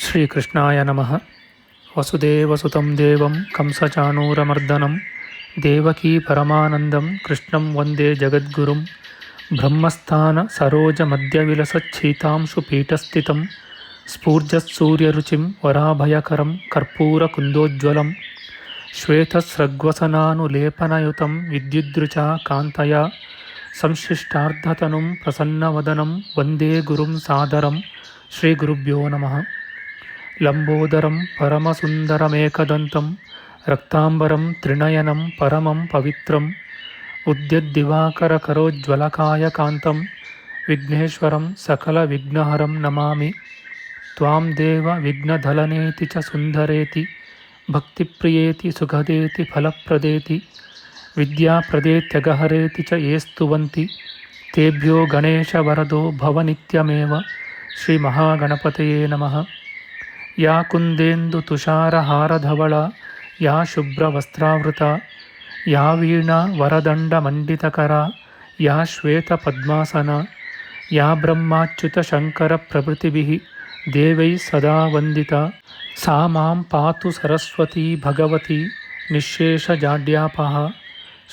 ಶ್ರೀಕೃಷ್ಣಾಯ ನಮಃ. ವಸುದೇವಸುತಂ ದೇವಂ ಕಂಸಚಾಣೂರಮರ್ದನಂ ದೇವಕೀ ಪರಮಾನಂದಂ ಕೃಷ್ಣಂ ವಂದೇ ಜಗದ್ಗುರುಂ. ಬ್ರಹ್ಮಸ್ಥಾನ ಸರೋಜ ಮಧ್ಯವಿಲಸಚ್ಛೀತಾಂಶು ಪೀಠಸ್ಥಿತಂ ಸ್ಫೂರ್ಜತ್ಸೂರ್ಯರುಚಿಂ ವರಾಭಯಕರಂ ಕರ್ಪೂರಕುಂದೋಜ್ವಲಂ ಶ್ವೇತಸ್ರಗ್ವಸನಾನುಲೇಪನಯುತಂ ವಿದ್ಯುದ್ರುಚಾ ಕಾಂತಯಾ ಸಂಶ್ಲಿಷ್ಟಾರ್ಧತನುಂ ಪ್ರಸನ್ನವದನಂ ವಂದೇ ಗುರುಂ ಸಾದರಂ. ಶ್ರೀಗುರುಭ್ಯೋ ನಮಃ. ಲಂಬೋದರಂ ಪರಮಸುಂದರಮೇಕದಂತಂ ರಕ್ತಾಂಬರಂ ತ್ರಿನಯನಂ ಪರಮಂ ಪವಿತ್ರಂ ಉದ್ಯದ್ದಿವಾಕರಕರೋಜ್ವಲಕಾಯಕಾಂತಂ ವಿಘ್ನೇಶ್ವರಂ ಸಕಲವಿಘ್ನಹರಂ ನಮಾಮಿ. ತ್ವಾಂ ದೇವ ವಿಘ್ನಧಲನೇತಿ ಚ ಸುಂದರೇತಿ ಭಕ್ತಿಪ್ರಿಯೇತಿ ಸುಖದೇತಿ ಫಲಪ್ರದೇತಿ ವಿದ್ಯಾಪ್ರದೇತ್ಯಗಹರೇತಿ ಚ ಯೇ ಸ್ತುವಂತಿ ತೇಭ್ಯೋ ಗಣೇಶವರದೋ ಭವನಿತ್ಯಮೇವ. ಶ್ರೀಮಹಾಗಣಪತಯೇ ನಮಃ. ಯಾ ಕುಂದೇಂದು ತುಷಾರಹಾರಧವಳ ಯಾ ಶುಭ್ರವಸ್ತ್ರಾವೃತ ಯಾ ವೀಣಾ ವರದಂಡಮಂಡಿತಕರ ಯಾ ಶ್ವೇತಪದ್ಮಾಸನ ಯಾ ಬ್ರಹ್ಮಾಚ್ಯುತಶಂಕರಪ್ರಭೃತಿಭಿಃ ದೇವೈಃ ಸದಾ ವಂದಿತಾ ಸಾ ಮಾಂ ಪಾತು ಸರಸ್ವತೀ ಭಗವತಿ ನಿಶ್ಶೇಷಜಾಡ್ಯಾಪಃ.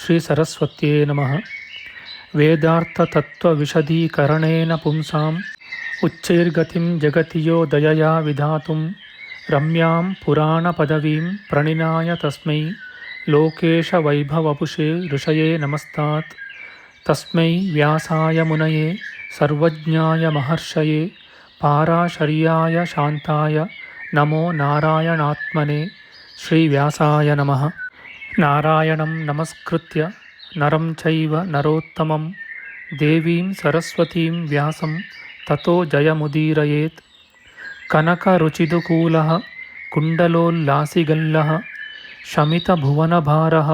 ಶ್ರೀ ಸರಸ್ವತ್ಯೇ ನಮಃ. ವೇದಾರ್ಥತತ್ವವಿಶದೀಕರಣೇನ ಪುಂಸಾಂ ಉಚ್ಚೈರ್ಗತಿಂ ಜಗತಿ ಯೋ ದಯಯಾ ವಿಧಾತುಂ ರಮ್ಯಾಂ ಪುರಾಣಪದವೀಂ ಪ್ರಣಿನಾಯ ತಸ್ಮೈ ಲೋಕೇಶವೈಭವಪುಷೇ ಋಷಯೇ ನಮಸ್ತಾತ್. ತಸ್ಮೈ ವ್ಯಾಸಾಯ ಮುನಯೇ ಸರ್ವಜ್ಞಾಯ ಮಹರ್ಷಯೇ ಪಾರಾಶರ್ಯಾಯ ಶಾಂತಾಯ ನಮೋ ನಾರಾಯಣಾತ್ಮನೇ. ಶ್ರೀವ್ಯಾಸಾಯ ನಮಃ. ನಾರಾಯಣಂ ನಮಸ್ಕೃತ್ಯ ನರಂ ಚೈವ ನರೋತ್ತಮಂ ದೇವೀಂ ಸರಸ್ವತೀಂ ವ್ಯಾಸಂ ತತೋ ಜಯಮುದೀರಯೇತ್. ಕನಕರುಚಿದುಕೂಲಃ ಕುಂಡಲೋಲ್ಲಾಸಿಗಲ್ಲಃ ಶಮಿತಭುವನಭಾರಃ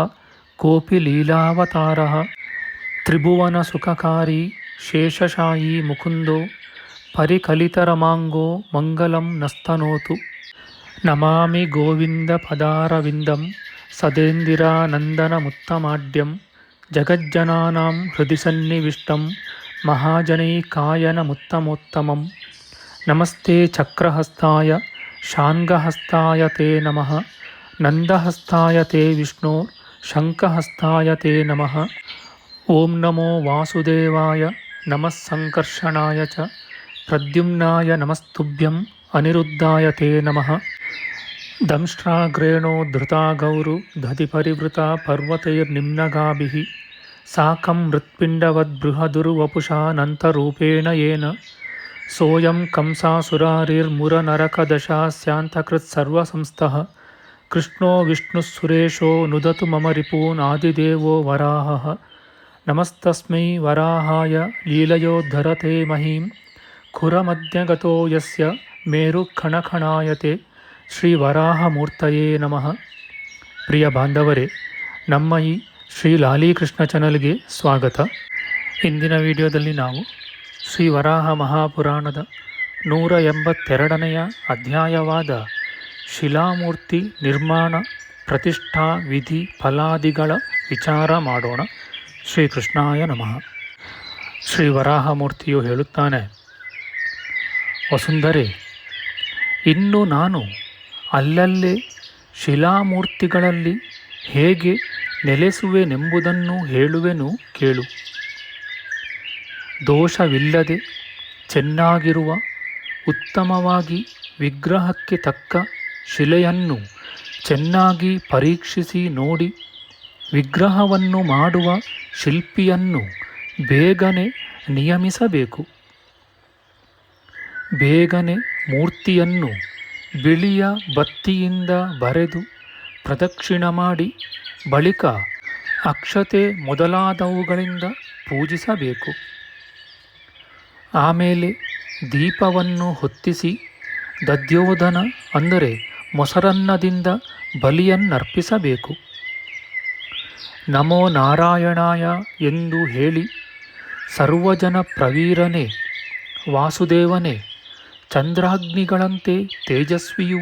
ಕೋಪಿ ಲೀಲಾವತಾರಃ ತ್ರಿಭುವನಸುಖಕಾರಿ ಶೇಷಶಾಯೀ ಮುಕುಂದೋ ಪರಿಕಲಿತರಮಾಂಗೋ ಮಂಗಲಂ ನಸ್ತನೋತು. ನಮಾಮಿ ಗೋವಿಂದಪದಾರವಿಂದಂ ಸದೇಂದಿರಾನಂದನಮುತ್ತಮಾಡ್ಯಂ ಜಗಜ್ಜನಾನಾಂ ಹೃದಿ ಸನ್ನಿವಿಷ್ಟಂ ಮಹಾಜನೈಕಾಯನಮುತ್ತಮೋತ್ತಮಂ. ನಮಸ್ತೆ ಚಕ್ರಹಸ್ತಾಯ ಶಾಂಗಹಸ್ತಾಯ ತೇ ನಮಃ. ನಂದಹಸ್ತಾಯ ತೇ ವಿಷ್ಣೋ ಶಂಖಹಸ್ತಾಯ ತೇ ನಮಃ. ಓಂ ನಮೋ ವಾಸುದೇವಾಯ ನಮಃ ಸಂಕರ್ಷಣಾಯ ಚ ಪ್ರದ್ಯುಮ್ನಾಯ ನಮಸ್ತುಭ್ಯಂ ಅನಿರುದ್ಧಾಯ ತೇ ನಮಃ. ದಂಷ್ಟ್ರಾಗ್ರೇಣೋ ಧೃತಾ ಗೌರು ದಧಿಪರಿವೃತಾ ಪರ್ವತೈರ್ನಿಮ್ನಗಾಭಿಃ ಸಾಕಂ ಮೃತ್ಪಿಂಡವದ್ಬೃಹದುರ್ವಪುಷಾನಂತರೂಪೇಣ ಯೇನ ಸೋಯಂ ಕಂಸಾಸುರಾರಿರ್ಮುರನರಕದಶಾಸ್ಯಾಂತಕೃತ್ಸರ್ವಸಂಸ್ಥಃ ಕೃಷ್ಣೋ ವಿಷ್ಣುಃಸುರೇಶೋ ನುದತು ಮಮ ರಿಪೂನ್ ಆದಿದೇವೋ ವರಾಹಃ. ನಮಸ್ತಸ್ಮೈ ವರಾಹಾಯ ಲೀಲಯೋದ್ಧರತೆ ಮಹೀಂ ಖುರಮಧ್ಯಗತೋ ಯಸ್ಯ ಮೇರುಖಣಖಣಾಯತೆ. ಶ್ರೀ ವರಾಹಮೂರ್ತಯೇ ನಮಃ. ಪ್ರಿಯ ಬಾಂಧವರೇ, ನಮ್ಮ ಈ ಶ್ರೀ ಲಾಲೀಕೃಷ್ಣ ಚಾನಲ್ಗೆ ಸ್ವಾಗತ. ಇಂದಿನ ವಿಡಿಯೋದಲ್ಲಿ ನಾವು ಶ್ರೀ ವರಾಹ ಮಹಾಪುರಾಣದ 182ನೆಯ ಅಧ್ಯಾಯವಾದ ಶಿಲಾಮೂರ್ತಿ ನಿರ್ಮಾಣ ಪ್ರತಿಷ್ಠಾ ವಿಧಿ ಫಲಾದಿಗಳ ವಿಚಾರ ಮಾಡೋಣ. ಶ್ರೀಕೃಷ್ಣಾಯ ನಮಃ. ಶ್ರೀ ವರಾಹಮೂರ್ತಿಯು ಹೇಳುತ್ತಾನೆ, ವಸುಂಧರೆ, ಇನ್ನು ನಾನು ಅಲ್ಲಲ್ಲೇ ಶಿಲಾಮೂರ್ತಿಗಳಲ್ಲಿ ಹೇಗೆ ನೆಲೆಸುವೆನೆಂಬುದನ್ನು ಹೇಳುವೆನು ಕೇಳು. ದೋಷವಿಲ್ಲದೆ ಚೆನ್ನಾಗಿರುವ ಉತ್ತಮವಾಗಿ ವಿಗ್ರಹಕ್ಕೆ ತಕ್ಕ ಶಿಲೆಯನ್ನು ಚೆನ್ನಾಗಿ ಪರೀಕ್ಷಿಸಿ ನೋಡಿ ವಿಗ್ರಹವನ್ನು ಮಾಡುವ ಶಿಲ್ಪಿಯನ್ನು ಬೇಗನೆ ನಿಯಮಿಸಬೇಕು. ಬೇಗನೆ ಮೂರ್ತಿಯನ್ನು ಬಿಳಿಯ ಬತ್ತಿಯಿಂದ ಬರೆದು ಪ್ರದಕ್ಷಿಣ ಮಾಡಿ ಬಳಿಕ ಅಕ್ಷತೆ ಮೊದಲಾದವುಗಳಿಂದ ಪೂಜಿಸಬೇಕು. ಆಮೇಲೆ ದೀಪವನ್ನು ಹೊತ್ತಿಸಿ ದಧ್ಯೋದನ ಅಂದರೆ ಮೊಸರನ್ನದಿಂದ ಬಲಿಯನ್ನರ್ಪಿಸಬೇಕು. ನಮೋ ನಾರಾಯಣಾಯ ಎಂದು ಹೇಳಿ ಸರ್ವಜನ ಪ್ರವೀರನೇ, ವಾಸುದೇವನೇ, ಚಂದ್ರಾಗ್ನಿಗಳಂತೆ ತೇಜಸ್ವಿಯೂ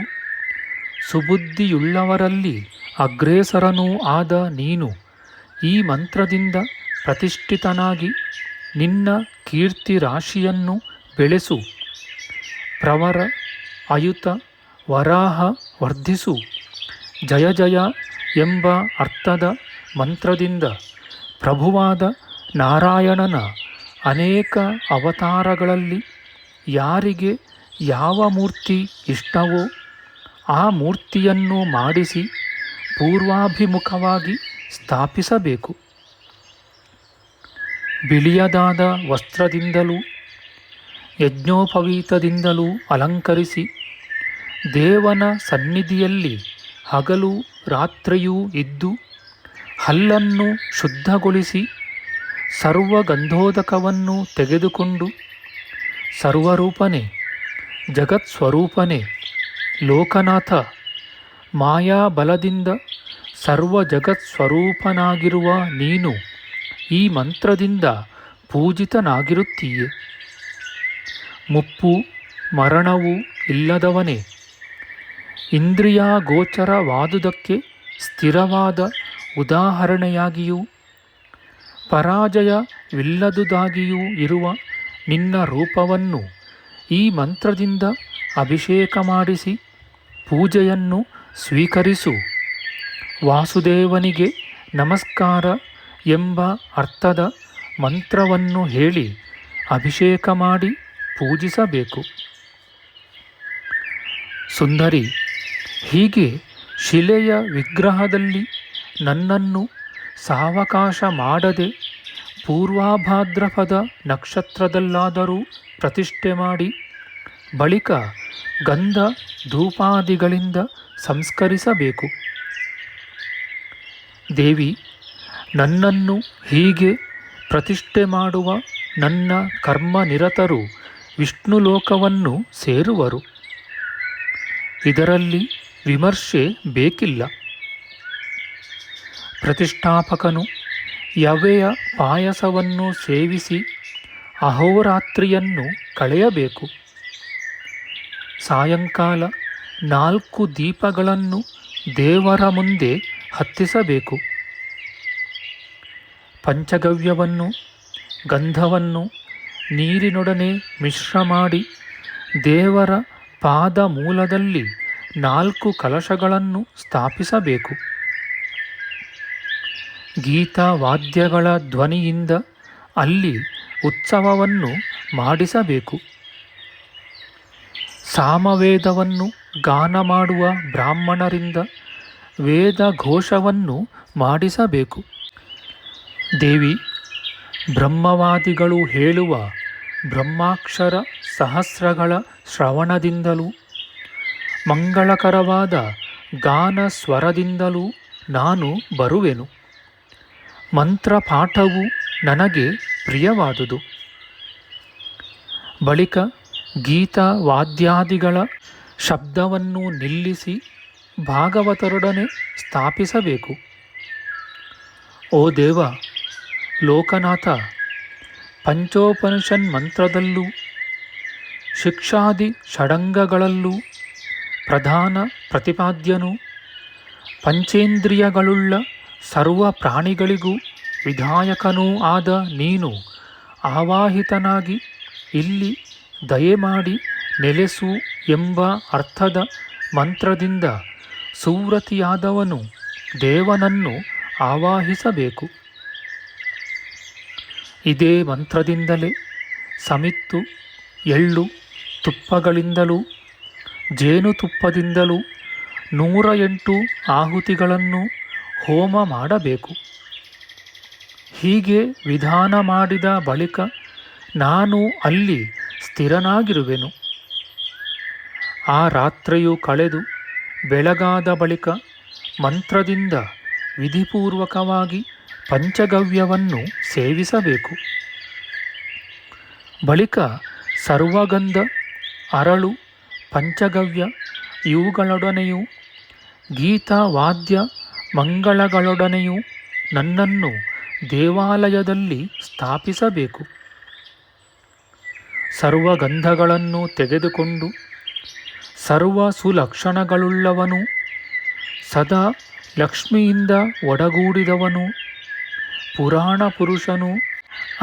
ಸುಬುದ್ಧಿಯುಳ್ಳವರಲ್ಲಿ ಅಗ್ರೇಸರನೂ ಆದ ನೀನು ಈ ಮಂತ್ರದಿಂದ ಪ್ರತಿಷ್ಠಿತನಾಗಿ ನಿನ್ನ ಕೀರ್ತಿ ರಾಶಿಯನ್ನು ಬೆಳೆಸು. ಪ್ರವರ, ಅಯುತ, ವರಾಹ ವರ್ಧಿಸು. ಜಯ ಜಯ ಎಂಬ ಅರ್ಥದ ಮಂತ್ರದಿಂದ ಪ್ರಭುವಾದ ನಾರಾಯಣನ ಅನೇಕ ಅವತಾರಗಳಲ್ಲಿ ಯಾರಿಗೆ ಯಾವ ಮೂರ್ತಿ ಇಷ್ಟವೋ ಆ ಮೂರ್ತಿಯನ್ನು ಮಾಡಿಸಿ ಪೂರ್ವಾಭಿಮುಖವಾಗಿ ಸ್ಥಾಪಿಸಬೇಕು. ಬಿಳಿಯದಾದ ವಸ್ತ್ರದಿಂದಲೂ ಯಜ್ಞೋಪವೀತದಿಂದಲೂ ಅಲಂಕರಿಸಿ ದೇವನ ಸನ್ನಿಧಿಯಲ್ಲಿ ಹಗಲು ರಾತ್ರಿಯೂ ಇದ್ದು ಹಲ್ಲನ್ನು ಶುದ್ಧಗೊಳಿಸಿ ಸರ್ವಗಂಧೋದಕವನ್ನು ತೆಗೆದುಕೊಂಡು ಸರ್ವರೂಪನೇ, ಜಗತ್ಸ್ವರೂಪನೇ, ಲೋಕನಾಥ, ಮಾಯಾಬಲದಿಂದ ಸರ್ವ ಜಗತ್ಸ್ವರೂಪನಾಗಿರುವ ನೀನು ಈ ಮಂತ್ರದಿಂದ ಪೂಜಿತನಾಗಿರುತ್ತೀಯೆ. ಮುಪ್ಪು ಮರಣವೂ ಇಲ್ಲದವನೇ, ಇಂದ್ರಿಯ ಗೋಚರವಾದುದಕ್ಕೆ ಸ್ಥಿರವಾದ ಉದಾಹರಣೆಯಾಗಿಯೂ ಪರಾಜಯವಿಲ್ಲದುದಾಗಿಯೂ ಇರುವ ನಿನ್ನ ರೂಪವನ್ನು ಈ ಮಂತ್ರದಿಂದ ಅಭಿಷೇಕ ಮಾಡಿಸಿ ಪೂಜೆಯನ್ನು ಸ್ವೀಕರಿಸು. ವಾಸುದೇವನಿಗೆ ನಮಸ್ಕಾರ ಎಂಬ ಅರ್ಥದ ಮಂತ್ರವನ್ನು ಹೇಳಿ ಅಭಿಷೇಕ ಮಾಡಿ ಪೂಜಿಸಬೇಕು. ಸುಂದರಿ, ಹೀಗೆ ಶಿಲೆಯ ವಿಗ್ರಹದಲ್ಲಿ ನನ್ನನ್ನು ಸಾವಕಾಶ ಮಾಡದೆ ಪೂರ್ವಭಾದ್ರಪದ ನಕ್ಷತ್ರದಲ್ಲಾದರೂ ಪ್ರತಿಷ್ಠೆ ಮಾಡಿ ಬಳಿಕ ಗಂಧ ಧೂಪಾದಿಗಳಿಂದ ಸಂಸ್ಕರಿಸಬೇಕು. ದೇವಿ, ನನ್ನನ್ನು ಹೀಗೆ ಪ್ರತಿಷ್ಠೆ ಮಾಡುವ ನನ್ನ ಕರ್ಮನಿರತರು ವಿಷ್ಣುಲೋಕವನ್ನು ಸೇರುವರು. ಇದರಲ್ಲಿ ವಿಮರ್ಶೆ ಬೇಕಿಲ್ಲ. ಪ್ರತಿಷ್ಠಾಪಕನು ಯವೆಯ ಪಾಯಸವನ್ನು ಸೇವಿಸಿ ಅಹೋರಾತ್ರಿಯನ್ನು ಕಳೆಯಬೇಕು. ಸಾಯಂಕಾಲ 4 ದೀಪಗಳನ್ನು ದೇವರ ಮುಂದೆ ಹತ್ತಿಸಬೇಕು. ಪಂಚಗವ್ಯವನ್ನು ಗಂಧವನ್ನು ನೀರಿನೊಡನೆ ಮಿಶ್ರ ಮಾಡಿ ದೇವರ ಪಾದ ಮೂಲದಲ್ಲಿ 4 ಕಲಶಗಳನ್ನು ಸ್ಥಾಪಿಸಬೇಕು. ಗೀತವಾದ್ಯಗಳ ಧ್ವನಿಯಿಂದ ಅಲ್ಲಿ ಉತ್ಸವವನ್ನು ಮಾಡಿಸಬೇಕು. ಸಾಮವೇದವನ್ನು ಗಾನ ಮಾಡುವ ಬ್ರಾಹ್ಮಣರಿಂದ ವೇದ ಘೋಷವನ್ನು ಮಾಡಿಸಬೇಕು. ದೇವಿ, ಬ್ರಹ್ಮವಾದಿಗಳು ಹೇಳುವ ಬ್ರಹ್ಮಾಕ್ಷರ ಸಹಸ್ರಗಳ ಶ್ರವಣದಿಂದಲೂ ಮಂಗಳಕರವಾದ ಗಾನ ಸ್ವರದಿಂದಲೂ ನಾನು ಬರುವೆನು. ಮಂತ್ರಪಾಠವು ನನಗೆ ಪ್ರಿಯವಾದುದು. ಬಳಿಕ ಗೀತವಾದ್ಯಾದಿಗಳ ಶಬ್ದವನ್ನು ನಿಲ್ಲಿಸಿ ಭಾಗವತರೊಡನೆ ಸ್ಥಾಪಿಸಬೇಕು. ಓ ದೇವ, ಲೋಕನಾಥ, ಪಂಚೋಪನಿಷನ್ ಮಂತ್ರದಲ್ಲೂ ಶಿಕ್ಷಾದಿ ಷಡಂಗಗಳಲ್ಲೂ ಪ್ರಧಾನ ಪ್ರತಿಪಾದ್ಯನೂ ಪಂಚೇಂದ್ರಿಯಗಳುಳ್ಳ ಸರ್ವ ಪ್ರಾಣಿಗಳಿಗೂ ವಿಧಾಯಕನೂ ಆದ ನೀನು ಆವಾಹಿತನಾಗಿ ಇಲ್ಲಿ ದಯೆಮಾಡಿ ನೆಲೆಸು ಎಂಬ ಅರ್ಥದ ಮಂತ್ರದಿಂದ ಸುವ್ರತಿಯಾದವನು ದೇವನನ್ನು ಆವಾಹಿಸಬೇಕು. ಇದೇ ಮಂತ್ರದಿಂದಲೇ ಸಮಿತ್ತು, ಎಳ್ಳು, ತುಪ್ಪಗಳಿಂದಲೂ ಜೇನುತುಪ್ಪದಿಂದಲೂ 108 ಆಹುತಿಗಳನ್ನು ಹೋಮ ಮಾಡಬೇಕು. ಹೀಗೆ ವಿಧಾನ ಮಾಡಿದ ಬಳಿಕ ನಾನು ಅಲ್ಲಿ ಸ್ಥಿರನಾಗಿರುವೆನು. ಆ ರಾತ್ರಿಯು ಕಳೆದು ಬೆಳಗಾದ ಬಳಿಕ ಮಂತ್ರದಿಂದ ವಿಧಿಪೂರ್ವಕವಾಗಿ ಪಂಚಗವ್ಯವನ್ನು ಸೇವಿಸಬೇಕು. ಬಳಿಕ ಸರ್ವಗಂಧ, ಅರಳು, ಪಂಚಗವ್ಯ ಇವುಗಳೊಡನೆಯೂ ಗೀತವಾದ್ಯ ಮಂಗಳಗಳೊಡನೆಯೂ ನನ್ನನ್ನು ದೇವಾಲಯದಲ್ಲಿ ಸ್ಥಾಪಿಸಬೇಕು. ಸರ್ವಗಂಧಗಳನ್ನು ತೆಗೆದುಕೊಂಡು ಸರ್ವ ಸುಲಕ್ಷಣಗಳುಳ್ಳವನು, ಸದಾ ಲಕ್ಷ್ಮಿಯಿಂದ ಒಡಗೂಡಿದವನು, ಪುರಾಣ ಪುರುಷನೂ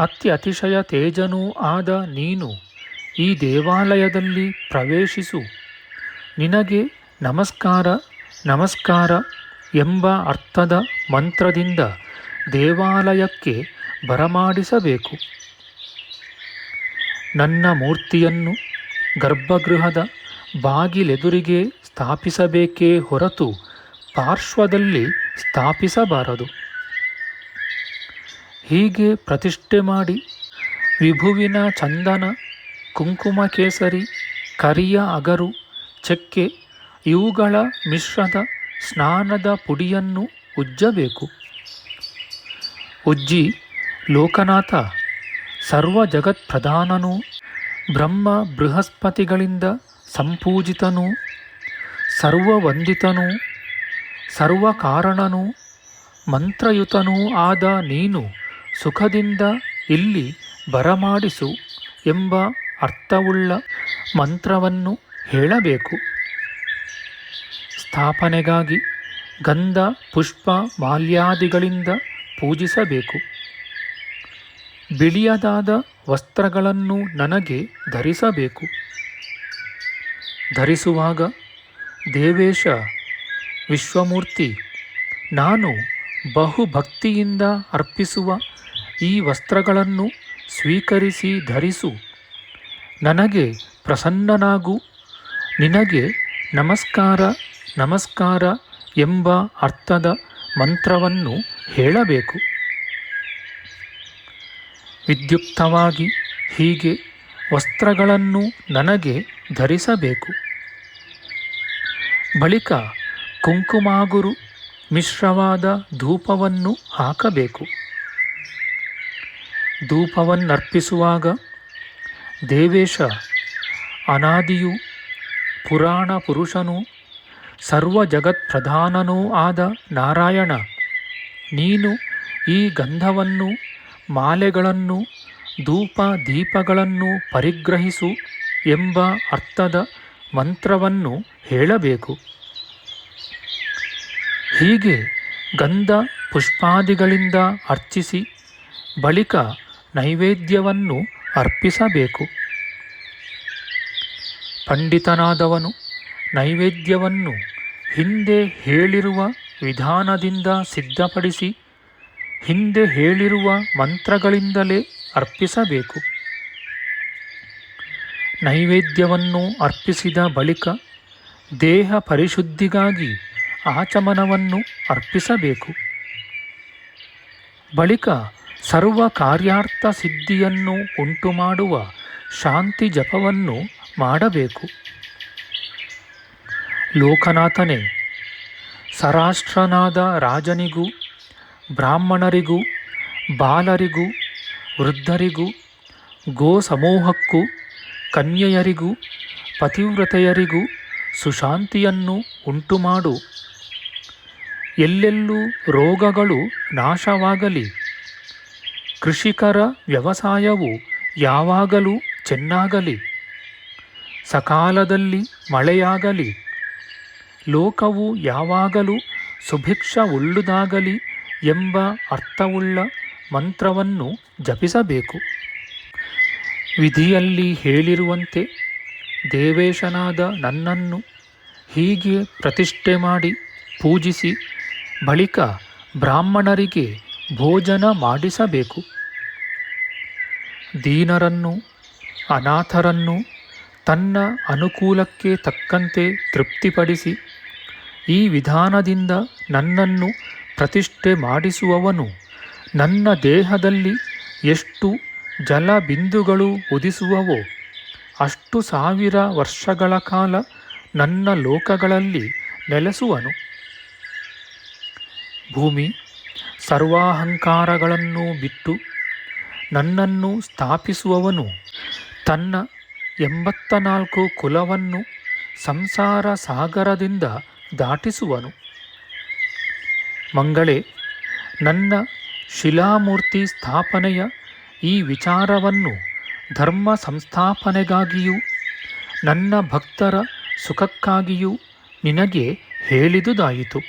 ಅತ್ಯತಿಶಯ ತೇಜನೂ ಆದ ನೀನು ಈ ದೇವಾಲಯದಲ್ಲಿ ಪ್ರವೇಶಿಸು. ನಿನಗೆ ನಮಸ್ಕಾರ ನಮಸ್ಕಾರ ಎಂಬ ಅರ್ಥದ ಮಂತ್ರದಿಂದ ದೇವಾಲಯಕ್ಕೆ ಬರಮಾಡಿಸಬೇಕು. ನನ್ನ ಮೂರ್ತಿಯನ್ನು ಗರ್ಭಗೃಹದ ಬಾಗಿಲೆದುರಿಗೆ ಸ್ಥಾಪಿಸಬೇಕೇ ಹೊರತು ಪಾರ್ಶ್ವದಲ್ಲಿ ಸ್ಥಾಪಿಸಬಾರದು. ಹೀಗೆ ಪ್ರತಿಷ್ಠೆ ಮಾಡಿ ವಿಭುವಿನ ಚಂದನ, ಕುಂಕುಮ ಕೇಸರಿ, ಕರಿಯ ಅಗರು, ಚಕ್ಕೆ ಇವುಗಳ ಮಿಶ್ರದ ಸ್ನಾನದ ಪುಡಿಯನ್ನು ಉಜ್ಜಬೇಕು. ಉಜ್ಜಿ ಲೋಕನಾಥ ಸರ್ವ ಜಗತ್ಪ್ರಧಾನನೂ ಬ್ರಹ್ಮ ಬೃಹಸ್ಪತಿಗಳಿಂದ ಸಂಪೂಜಿತನೂ ಸರ್ವವಂದಿತನೂ ಸರ್ವಕಾರಣನೂ ಮಂತ್ರಯುತನೂ ಆದ ನೀನು ಸುಖದಿಂದ ಇಲ್ಲಿ ಬರಮಾಡಿಸು ಎಂಬ ಅರ್ಥವುಳ್ಳ ಮಂತ್ರವನ್ನು ಹೇಳಬೇಕು. ಸ್ಥಾಪನೆಗಾಗಿ ಗಂಧ ಪುಷ್ಪ ಮಾಲ್ಯಾದಿಗಳಿಂದ ಪೂಜಿಸಬೇಕು. ಬಿಳಿಯದಾದ ವಸ್ತ್ರಗಳನ್ನು ನನಗೆ ಧರಿಸಬೇಕು. ಧರಿಸುವಾಗ ದೇವೇಶ ವಿಶ್ವಮೂರ್ತಿ, ನಾನು ಬಹುಭಕ್ತಿಯಿಂದ ಅರ್ಪಿಸುವ ಈ ವಸ್ತ್ರಗಳನ್ನು ಸ್ವೀಕರಿಸಿ ಧರಿಸು, ನನಗೆ ಪ್ರಸನ್ನನಾಗು, ನಿನಗೆ ನಮಸ್ಕಾರ ನಮಸ್ಕಾರ ಎಂಬ ಅರ್ಥದ ಮಂತ್ರವನ್ನು ಹೇಳಬೇಕು. ವಿದ್ಯುಕ್ತವಾಗಿ ಹೀಗೆ ವಸ್ತ್ರಗಳನ್ನು ನನಗೆ ಧರಿಸಬೇಕು. ಬಳಿಕ ಕುಂಕುಮಾಗುರು ಮಿಶ್ರವಾದ ಧೂಪವನ್ನು ಹಾಕಬೇಕು. ಧೂಪವನ್ನರ್ಪಿಸುವಾಗ ದೇವೇಶ ಅನಾದಿಯೂ ಪುರಾಣ ಪುರುಷನೂ ಸರ್ವ ಜಗತ್ಪ್ರಧಾನನೂ ಆದ ನಾರಾಯಣ, ನೀನು ಈ ಗಂಧವನ್ನು ಮಾಲೆಗಳನ್ನು ಧೂಪ ದೀಪಗಳನ್ನು ಪರಿಗ್ರಹಿಸು ಎಂಬ ಅರ್ಥದ ಮಂತ್ರವನ್ನು ಹೇಳಬೇಕು. ಹೀಗೆ ಗಂಧ ಪುಷ್ಪಾದಿಗಳಿಂದ ಅರ್ಚಿಸಿ ಬಳಿಕ ನೈವೇದ್ಯವನ್ನು ಅರ್ಪಿಸಬೇಕು. ಪಂಡಿತನಾದವನು ನೈವೇದ್ಯವನ್ನು ಹಿಂದೆ ಹೇಳಿರುವ ವಿಧಾನದಿಂದ ಸಿದ್ಧಪಡಿಸಿ ಹಿಂದೆ ಹೇಳಿರುವ ಮಂತ್ರಗಳಿಂದಲೇ ಅರ್ಪಿಸಬೇಕು. ನೈವೇದ್ಯವನ್ನು ಅರ್ಪಿಸಿದ ಬಳಿಕ ದೇಹ ಪರಿಶುದ್ಧಿಗಾಗಿ ಆಚಮನವನ್ನು ಅರ್ಪಿಸಬೇಕು. ಬಳಿಕ ಸರ್ವ ಕಾರ್ಯಾರ್ಥ ಸಿದ್ಧಿಯನ್ನು ಉಂಟುಮಾಡುವ ಶಾಂತಿ ಜಪವನ್ನು ಮಾಡಬೇಕು. ಲೋಕನಾಥನೇ, ಸರಾಷ್ಟ್ರನಾದ ರಾಜನಿಗೂ ಬ್ರಾಹ್ಮಣರಿಗೂ ಬಾಲರಿಗೂ ವೃದ್ಧರಿಗೂ ಗೋ ಸಮೂಹಕ್ಕೂ ಕನ್ಯೆಯರಿಗೂ ಪತಿವ್ರತೆಯರಿಗೂ ಸುಶಾಂತಿಯನ್ನು ಉಂಟುಮಾಡು. ಎಲ್ಲೆಲ್ಲೂ ರೋಗಗಳು ನಾಶವಾಗಲಿ. ಕೃಷಿಕರ ವ್ಯವಸಾಯವು ಯಾವಾಗಲೂ ಚೆನ್ನಾಗಲಿ. ಸಕಾಲದಲ್ಲಿ ಮಳೆಯಾಗಲಿ. ಲೋಕವು ಯಾವಾಗಲೂ ಸುಭಿಕ್ಷವುಳ್ಳದಾಗಲಿ ಎಂಬ ಅರ್ಥವುಳ್ಳ ಮಂತ್ರವನ್ನು ಜಪಿಸಬೇಕು. ವಿಧಿಯಲ್ಲಿ ಹೇಳಿರುವಂತೆ ದೇವೇಶನಾದ ನನ್ನನ್ನು ಹೀಗೆ ಪ್ರತಿಷ್ಠೆ ಮಾಡಿ ಪೂಜಿಸಿ ಬಳಿಕ ಬ್ರಾಹ್ಮಣರಿಗೆ ಭೋಜನ ಮಾಡಿಸಬೇಕು. ದೀನರನ್ನು ಅನಾಥರನ್ನು ತನ್ನ ಅನುಕೂಲಕ್ಕೆ ತಕ್ಕಂತೆ ತೃಪ್ತಿಪಡಿಸಿ ಈ ವಿಧಾನದಿಂದ ನನ್ನನ್ನು ಪ್ರತಿಷ್ಠೆ ಮಾಡಿಸುವವನು ನನ್ನ ದೇಹದಲ್ಲಿ ಎಷ್ಟು ಜಲಬಿಂದುಗಳು ಉದಿಸುವವೋ ಅಷ್ಟು 1000 ವರ್ಷಗಳ ಕಾಲ ನನ್ನ ಲೋಕಗಳಲ್ಲಿ ನೆಲೆಸುವನು. ಭೂಮಿ ಸರ್ವಾಹಂಕಾರಗಳನ್ನು ಬಿಟ್ಟು ನನ್ನನ್ನು ಸ್ಥಾಪಿಸುವವನು ತನ್ನ 84 ಕುಲವನ್ನು ಸಂಸಾರ ಸಾಗರದಿಂದ ದಾಟಿಸುವನು. ಮಂಗಳೇ, ನನ್ನ ಶಿಲಾಮೂರ್ತಿ ಸ್ಥಾಪನೆಯ ಈ ವಿಚಾರವನ್ನು ಧರ್ಮ ಸಂಸ್ಥಾಪನೆಗಾಗಿಯೂ ನನ್ನ ಭಕ್ತರ ಸುಖಕ್ಕಾಗಿಯೂ ನಿನಗೆ ಹೇಳಿದುದಾಯಿತು.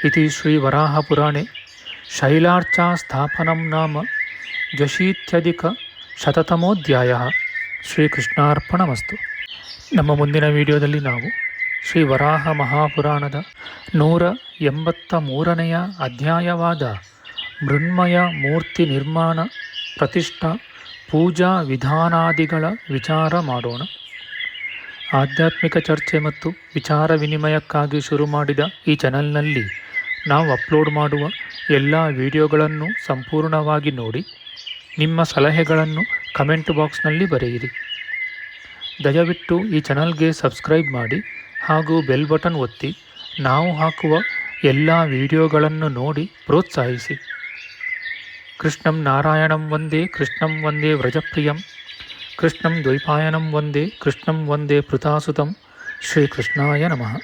ಇತಿ ಶ್ರೀ ವರಾಹಪುರಾಣೆ ಶೈಲಾರ್ಚಾ ಸ್ಥಾಪನಂ ನಾಮ 80 ಶತತಮೋಧ್ಯಾಯ. ಶ್ರೀಕೃಷ್ಣಾರ್ಪಣಮಸ್ತು. ನಮ್ಮ ಮುಂದಿನ ವಿಡಿಯೋದಲ್ಲಿ ನಾವು ಶ್ರೀ ವರಾಹ ಮಹಾಪುರಾಣದ 183ನೆಯ ಅಧ್ಯಾಯವಾದ ಮೃಣ್ಮಯ ಮೂರ್ತಿ ನಿರ್ಮಾಣ ಪ್ರತಿಷ್ಠಾ ಪೂಜಾ ವಿಧಾನಾದಿಗಳ ವಿಚಾರ ಮಾಡೋಣ. ಆಧ್ಯಾತ್ಮಿಕ ಚರ್ಚೆ ಮತ್ತು ವಿಚಾರ ವಿನಿಮಯಕ್ಕಾಗಿ ಶುರು ಮಾಡಿದ ಈ ಚಾನೆಲ್ನಲ್ಲಿ ನಾವು ಅಪ್ಲೋಡ್ ಮಾಡುವ ಎಲ್ಲ ವಿಡಿಯೋಗಳನ್ನು ಸಂಪೂರ್ಣವಾಗಿ ನೋಡಿ. ನಿಮ್ಮ ಸಲಹೆಗಳನ್ನು ಕಮೆಂಟ್ ಬಾಕ್ಸ್ನಲ್ಲಿ ಬರೆಯಿರಿ. ದಯವಿಟ್ಟು ಈ ಚಾನಲ್ಗೆ ಸಬ್ಸ್ಕ್ರೈಬ್ ಮಾಡಿ ಹಾಗೂ ಬೆಲ್ ಬಟನ್ ಒತ್ತಿ ನಾವು ಹಾಕುವ ಎಲ್ಲ ವಿಡಿಯೋಗಳನ್ನು ನೋಡಿ ಪ್ರೋತ್ಸಾಹಿಸಿ. ಕೃಷ್ಣಂ ನಾರಾಯಣಂ ವಂದೇ ಕೃಷ್ಣಂ ವಂದೇ ವ್ರಜಪ್ರಿಯಂ ಕೃಷ್ಣಂ ದ್ವೈಪಾಯನಂ ವಂದೇ ಕೃಷ್ಣಂ ವಂದೇ ಪೃಥಾಸುತಂ. ಶ್ರೀಕೃಷ್ಣಾಯ ನಮಃ.